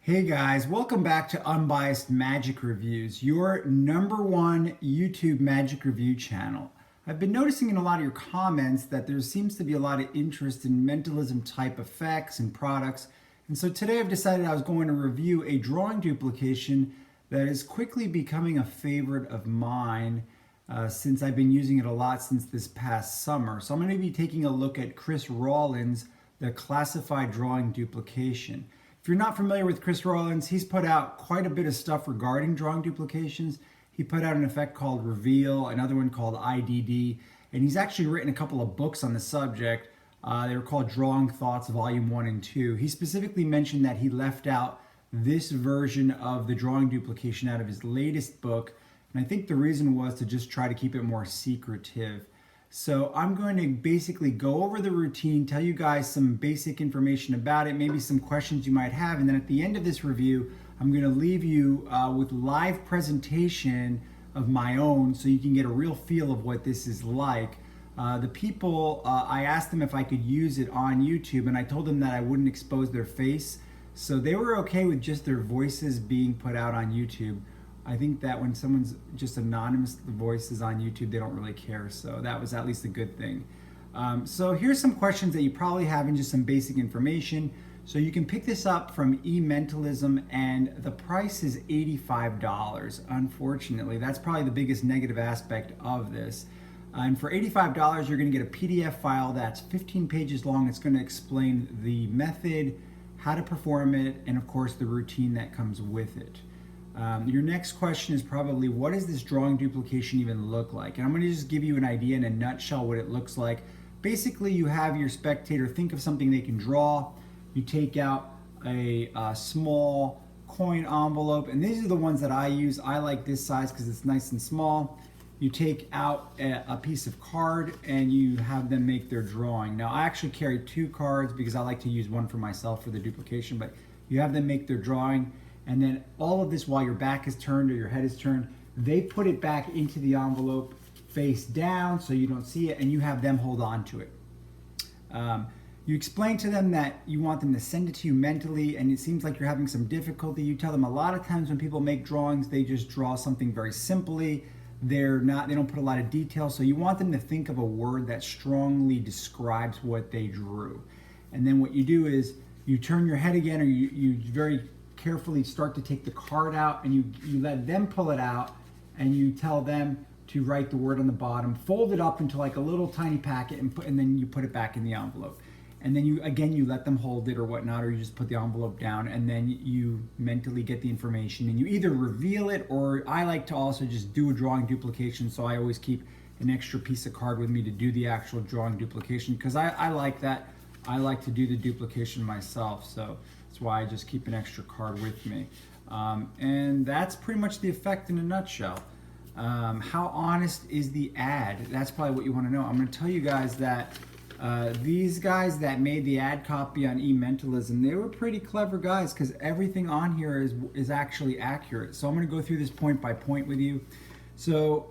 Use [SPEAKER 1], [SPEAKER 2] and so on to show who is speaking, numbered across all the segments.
[SPEAKER 1] Hey guys, welcome back to Unbiased Magic Reviews, your #1 YouTube magic review channel. I've been noticing in a lot of your comments that there seems to be a lot of interest in mentalism type effects and products, and so today I've decided I was going to review a drawing duplication that is quickly becoming a favorite of mine since I've been using it a lot since this past summer. So I'm going to be taking a look at Chris Rawlins, the Classified Drawing Duplication. If you're not familiar with Chris Rawlins, he's put out quite a bit of stuff regarding drawing duplications. He put out an effect called Reveal, another one called IDD, and he's actually written a couple of books on the subject. They were called Drawing Thoughts Volume 1 and 2. He specifically mentioned that he left out this version of the drawing duplication out of his latest book, and I think the reason was to just try to keep it more secretive. So I'm going to basically go over the routine, tell you guys some basic information about it, maybe some questions you might have, and then at the end of this review, I'm going to leave you with live presentation of my own so you can get a real feel of what this is like. The people, I asked them if I could use it on YouTube, and I told them that I wouldn't expose their face, so they were okay with just their voices being put out on YouTube. I think that when someone's just anonymous voices on YouTube, they don't really care. So that was at least a good thing. So here's some questions that you probably have and just some basic information. So you can pick this up from Mentalism, and the price is $85. Unfortunately, that's probably the biggest negative aspect of this. And for $85, you're going to get a PDF file that's 15 pages long. It's going to explain the method, how to perform it, and of course the routine that comes with it. Your next question is probably, what does this drawing duplication even look like? And I'm going to just give you an idea in a nutshell what it looks like. Basically, you have your spectator think of something they can draw. You take out a small coin envelope, and these are the ones that I use. I like this size because it's nice and small. You take out a piece of card and you have them make their drawing. Now, I actually carry 2 cards because I like to use one for myself for the duplication, but you have them make their drawing. And then all of this while your back is turned or your head is turned, they put it back into the envelope face down so you don't see it, and you have them hold on to it. You explain to them that you want them to send it to you mentally, and it seems like you're having some difficulty. You tell them a lot of times when people make drawings, they just draw something very simply. They don't put a lot of detail, so you want them to think of a word that strongly describes what they drew. And then what you do is you turn your head again, or you very carefully start to take the card out, and you let them pull it out, and you tell them to write the word on the bottom, fold it up into like a little tiny packet, and then you put it back in the envelope. And then you let them hold it or whatnot, or you just put the envelope down, and then you mentally get the information, and you either reveal it, or I like to also just do a drawing duplication, so I always keep an extra piece of card with me to do the actual drawing duplication, because I like that. I like to do the duplication myself, so that's why I just keep an extra card with me. And that's pretty much the effect in a nutshell. How honest is the ad? That's probably what you want to know. I'm going to tell you guys that these guys that made the ad copy on Mentalism, they were pretty clever guys, because everything on here is actually accurate. So I'm going to go through this point by point with you. So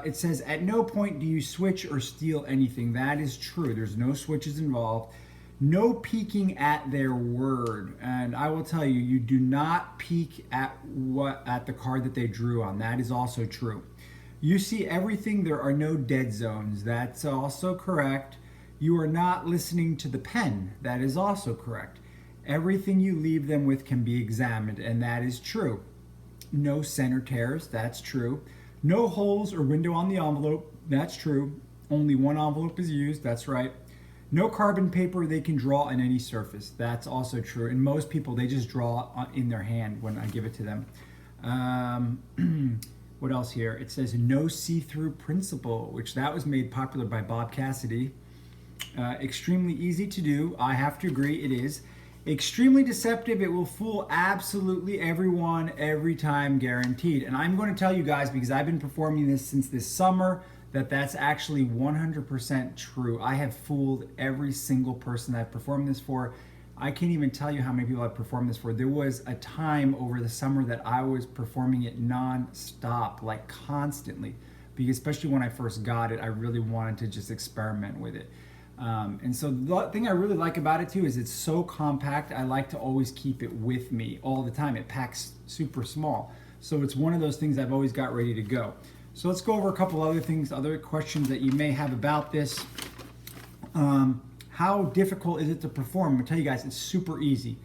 [SPEAKER 1] it says, at no point do you switch or steal anything. That is true. There's no switches involved. No peeking at their word, and I will tell you, you do not peek at the card that they drew on. That is also true. You see everything. There are no dead zones. That's also correct. You are not listening to the pen. That is also correct. Everything you leave them with can be examined, and that is true. No center tears. That's true. No holes or window on the envelope. That's true. Only one envelope is used. That's right. No carbon paper. They can draw on any surface. That's also true. And most people, they just draw in their hand when I give it to them. What else here? It says no see-through principle, which that was made popular by Bob Cassidy. Extremely easy to do. I have to agree, it is. Extremely deceptive. It will fool absolutely everyone every time, guaranteed. And I'm going to tell you guys, because I've been performing this since this summer, that's actually 100% true. I have fooled every single person that I've performed this for. I can't even tell you how many people I've performed this for. There was a time over the summer that I was performing it non-stop, like constantly, because especially when I first got it, I really wanted to just experiment with it. And so the thing I really like about it too is it's so compact. I like to always keep it with me all the time. It packs super small. So it's one of those things I've always got ready to go. So let's go over a couple other things, other questions that you may have about this. How difficult is it to perform? I'm gonna tell you guys, it's super easy.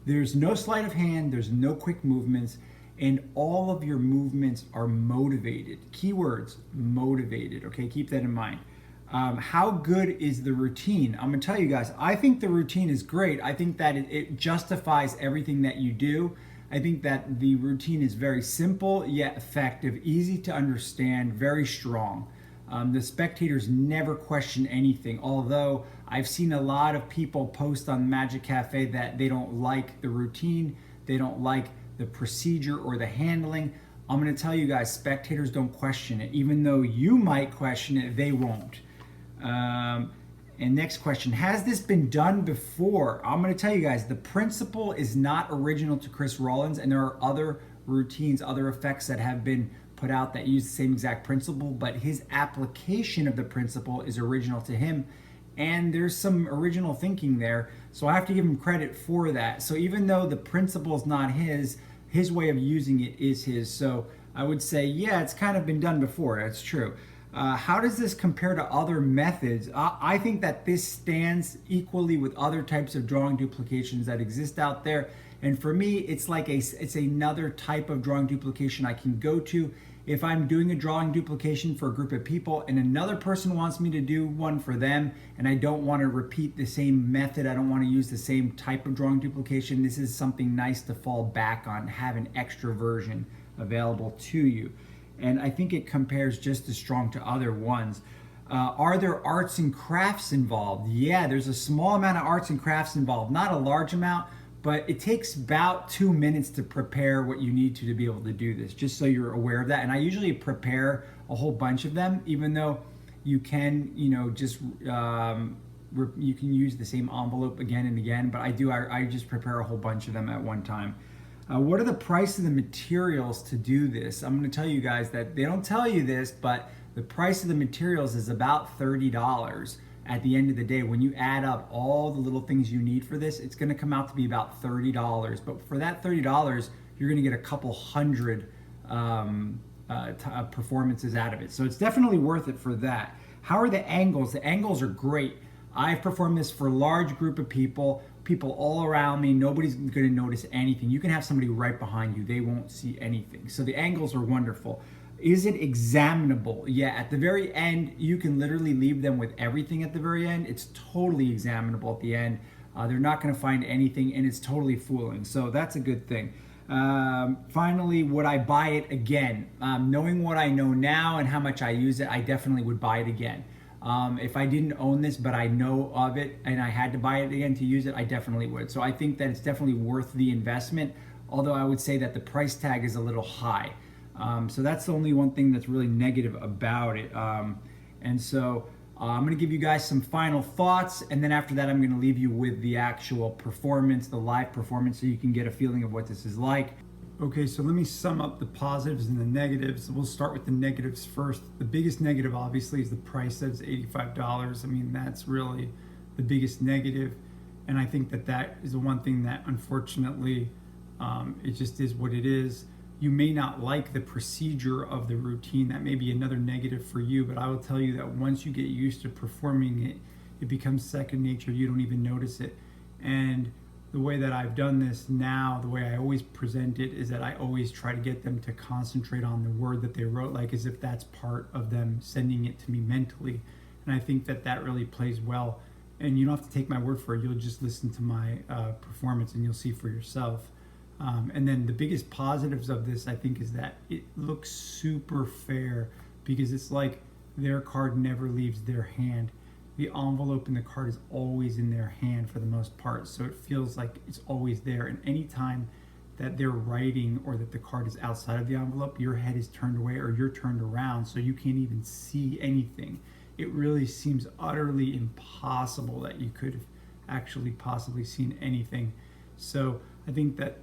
[SPEAKER 1] There's no sleight of hand, there's no quick movements, and all of your movements are motivated. Keywords, motivated, okay? Keep that in mind. How good is the routine? I'm gonna tell you guys, I think the routine is great. I think that it justifies everything that you do. I think that the routine is very simple yet effective, easy to understand, very strong. The spectators never question anything, although I've seen a lot of people post on Magic Cafe that they don't like the routine, they don't like the procedure or the handling. I'm gonna tell you guys, spectators don't question it. Even though you might question it, they won't. And next question, has this been done before? I'm gonna tell you guys, the principle is not original to Chris Rawlins, and there are other routines, other effects that have been put out that use the same exact principle, but his application of the principle is original to him, and there's some original thinking there, so I have to give him credit for that. So even though the principle is not his way of using it is his. So I would say, yeah, it's kind of been done before, that's true. How does this compare to other methods? I think that this stands equally with other types of drawing duplications that exist out there. And for me, it's like it's another type of drawing duplication I can go to. If I'm doing a drawing duplication for a group of people and another person wants me to do one for them, and I don't want to repeat the same method, I don't want to use the same type of drawing duplication, this is something nice to fall back on, have an extra version available to you. And I think it compares just as strong to other ones. Are there arts and crafts involved? Yeah, there's a small amount of arts and crafts involved, not a large amount, but it takes about 2 minutes to prepare what you need to be able to do this, just so you're aware of that. And I usually prepare a whole bunch of them, even though you can, just you can use the same envelope again and again, but I just prepare a whole bunch of them at one time. What are the price of the materials to do this? I'm going to tell you guys that they don't tell you this, but the price of the materials is about $30 at the end of the day. When you add up all the little things you need for this, it's going to come out to be about $30. But for that $30, you're going to get a couple hundred performances out of it. So it's definitely worth it for that. How are the angles? The angles are great. I've performed this for a large group of people all around me. Nobody's going to notice anything. You can have somebody right behind you. They won't see anything. So the angles are wonderful. Is it examinable? Yeah, at the very end, you can literally leave them with everything at the very end. It's totally examinable at the end. They're not going to find anything, and it's totally fooling. So that's a good thing. Finally, would I buy it again? Knowing what I know now and how much I use it, I definitely would buy it again. If I didn't own this, but I know of it and I had to buy it again to use it, I definitely would. So I think that it's definitely worth the investment, although I would say that the price tag is a little high. So that's the only one thing that's really negative about it. And so I'm going to give you guys some final thoughts, and then after that I'm going to leave you with the actual performance, the live performance, so you can get a feeling of what this is like. Okay, so let me sum up the positives and the negatives. We'll start with the negatives first. The biggest negative, obviously, is the price. That's $85. I mean, that's really the biggest negative. And I think that that is the one thing that, unfortunately, it just is what it is. You may not like the procedure of the routine. That may be another negative for you, but I will tell you that once you get used to performing it, it becomes second nature. You don't even notice it. And the way that I've done this now, the way I always present it, is that I always try to get them to concentrate on the word that they wrote, like as if that's part of them sending it to me mentally. And I think that that really plays well. And you don't have to take my word for it. You'll just listen to my performance and you'll see for yourself. And then the biggest positives of this, I think, is that it looks super fair, because it's like their card never leaves their hand. The envelope in the card is always in their hand for the most part, so it feels like it's always there. And anytime that they're writing or that the card is outside of the envelope, your head is turned away or you're turned around, so you can't even see anything. It really seems utterly impossible that you could have actually possibly seen anything. So I think that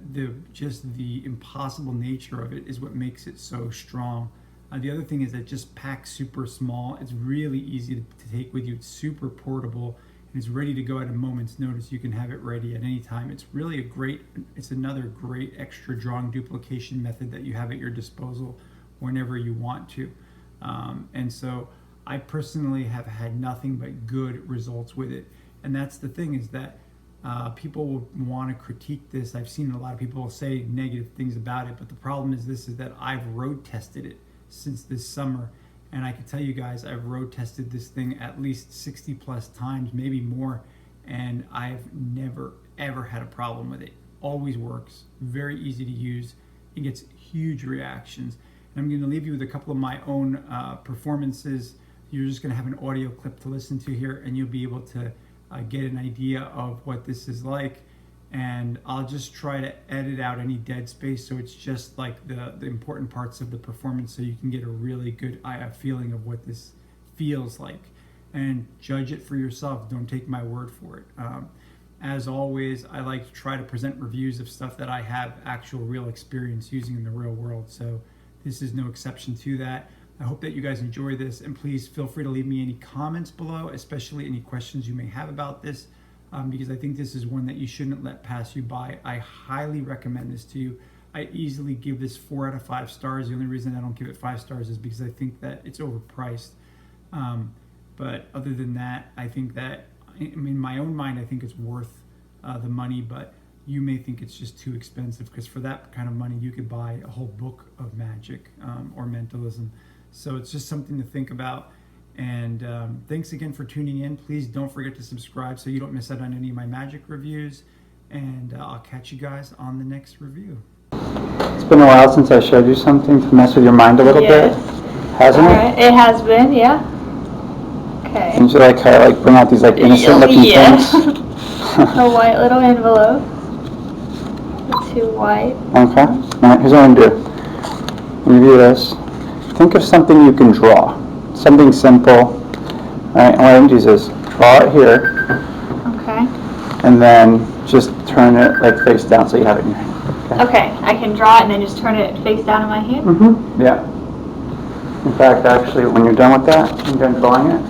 [SPEAKER 1] just the impossible nature of it is what makes it so strong. The other thing is that it just packs super small. It's really easy to take with you. It's super portable, and it's ready to go at a moment's notice. You can have it ready at any time. It's really it's another great extra drawing duplication method that you have at your disposal whenever you want to. And so I personally have had nothing but good results with it. And that's the thing, is that people will want to critique this. I've seen a lot of people say negative things about it, but the problem is that I've road tested it since this summer, and I can tell you guys, I've road tested this thing at least 60 plus times, maybe more, and I've never ever had a problem with it. Always works, very easy to use. It gets huge reactions. And I'm going to leave you with a couple of my own performances. You're just going to have an audio clip to listen to here, and you'll be able to get an idea of what this is like. And I'll just try to edit out any dead space, so it's just like the important parts of the performance, so you can get a really good feeling of what this feels like. And judge it for yourself. Don't take my word for it. As always, I like to try to present reviews of stuff that I have actual real experience using in the real world. So this is no exception to that. I hope that you guys enjoy this, and please feel free to leave me any comments below, especially any questions you may have about this. Because I think this is one that you shouldn't let pass you by. I highly recommend this to you. I easily give this 4 out of 5 stars. The only reason I don't give it 5 stars is because I think that it's overpriced. But other than that, I think that, in my own mind, I think it's worth the money, but you may think it's just too expensive, because for that kind of money, you could buy a whole book of magic or mentalism. So it's just something to think about. And thanks again for tuning in. Please don't forget to subscribe so you don't miss out on any of my magic reviews. And I'll catch you guys on the next review.
[SPEAKER 2] It's been a while since I showed you something to mess with your mind a little bit, hasn't it?
[SPEAKER 3] It has been, yeah. Okay.
[SPEAKER 2] Don't you like how I bring out these innocent looking things?
[SPEAKER 3] A white little envelope. Too white.
[SPEAKER 2] Okay. Alright, here's what I'm going to do. When you do this, think of something you can draw. Something simple. Alright, and what I'm going to do is draw it here.
[SPEAKER 3] Okay.
[SPEAKER 2] And then just turn it face down so you have it in your hand.
[SPEAKER 3] Okay, I can draw it and then just turn it face down in my hand?
[SPEAKER 2] Mm-hmm. Yeah. In fact, actually, when you're done with that, when you're done drawing it,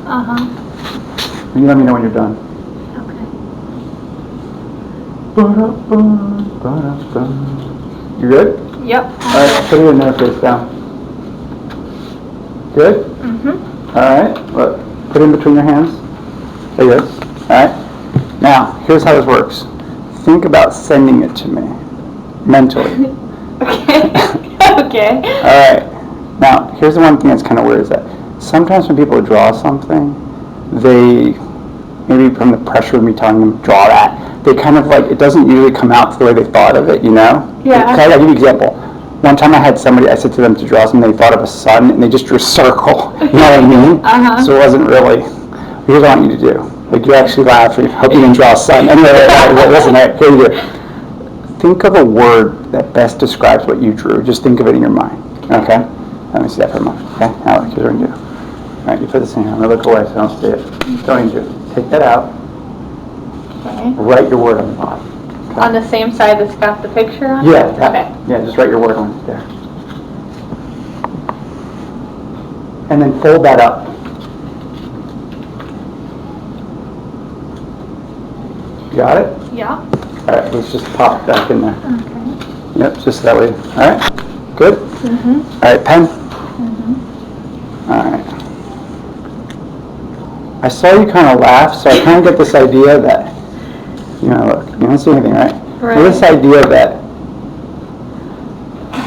[SPEAKER 2] you let me know when you're done.
[SPEAKER 3] Okay.
[SPEAKER 2] You good?
[SPEAKER 3] Yep.
[SPEAKER 2] Alright, put it in there face down. Good?
[SPEAKER 3] Mm-hmm.
[SPEAKER 2] Alright, look, put it in between your hands. There you go. Alright, now, here's how this works. Think about sending it to me, mentally.
[SPEAKER 3] Okay. Okay.
[SPEAKER 2] Alright, now, here's the one thing that's kind of weird, is that sometimes when people draw something, they, maybe from the pressure of me telling them, draw that, they kind of it doesn't usually come out the way they thought of it, you know?
[SPEAKER 3] Yeah.
[SPEAKER 2] I'll give you an example. One time I had somebody, I said to them to draw something, they thought of a sun, and they just drew a circle. You know what I mean? So it wasn't really, here's what I want you to do. You're actually laughing. I hope you didn't draw a sun. Anyway, listen, here you go. Think of a word that best describes what you drew. Just think of it in your mind. Okay? Let me see that for a moment. Okay? Now look, here's what I'm going to do. Alright, you put this in here. I'm going to look away so I don't see it. Don't need to. Take that out.
[SPEAKER 3] Okay.
[SPEAKER 2] Write your word on the bottom. Okay.
[SPEAKER 3] On the same side that's got the picture on?
[SPEAKER 2] Yeah.
[SPEAKER 3] Okay.
[SPEAKER 2] Yeah, just write your word on it there. And then fold that up. Got it?
[SPEAKER 3] Yeah.
[SPEAKER 2] Alright, let's just pop it back in there.
[SPEAKER 3] Okay.
[SPEAKER 2] Yep, just that way. Alright, good?
[SPEAKER 3] Mm-hmm.
[SPEAKER 2] Alright, pen?
[SPEAKER 3] Mm-hmm.
[SPEAKER 2] Alright. I saw you kind of laugh, so I kind of get this idea that, look, you don't see anything, right?
[SPEAKER 3] Right.
[SPEAKER 2] This idea that,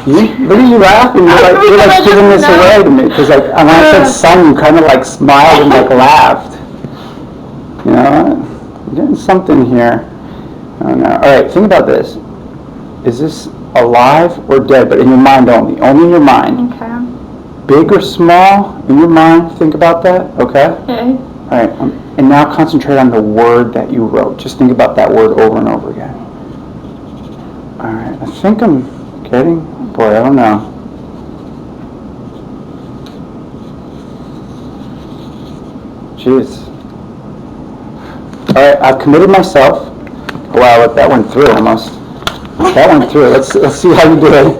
[SPEAKER 2] look at you laughing, you're giving this away to me, because when I said sun, you kind of smiled and laughed. You know, I'm getting something here. I don't know. Alright, think about this. Is this alive or dead, but in your mind only in your mind?
[SPEAKER 3] Okay.
[SPEAKER 2] Big or small in your mind, think about that, okay?
[SPEAKER 3] Okay.
[SPEAKER 2] Alright, and now concentrate on the word that you wrote. Just think about that word over and over again. Alright, I think I'm getting, boy, I don't know. Jeez. Alright, I've committed myself. Wow, look, that went through almost. That went through. Let's see how you do it.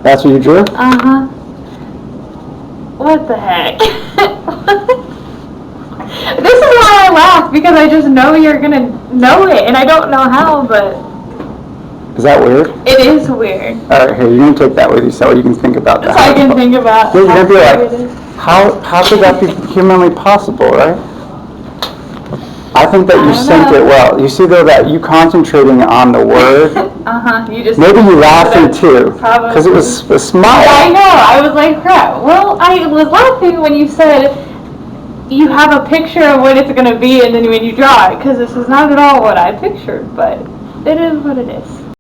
[SPEAKER 2] That's what you drew?
[SPEAKER 3] Uh-huh. What the heck? This is why I laugh, because I just know you're gonna know it, and I don't know how, but
[SPEAKER 2] Is that weird?
[SPEAKER 3] it is weird.
[SPEAKER 2] All right, here, you're going to take that with you so you can think about that.
[SPEAKER 3] So I can think about
[SPEAKER 2] Yeah, you're
[SPEAKER 3] how
[SPEAKER 2] going to be
[SPEAKER 3] weird it
[SPEAKER 2] like,
[SPEAKER 3] is.
[SPEAKER 2] how could that be humanly possible, right? I think that
[SPEAKER 3] I
[SPEAKER 2] you
[SPEAKER 3] don't
[SPEAKER 2] synced
[SPEAKER 3] know.
[SPEAKER 2] it well. You see, though, that you concentrating on the word,
[SPEAKER 3] Uh-huh, you just...
[SPEAKER 2] maybe you laughing too,
[SPEAKER 3] Probably.
[SPEAKER 2] because it was a
[SPEAKER 3] I
[SPEAKER 2] smile.
[SPEAKER 3] know, I was like, crap. Well, I was laughing when you said you have a picture of what it's going to be, and then when you draw it, because this is not at all what I pictured, but it is what it is.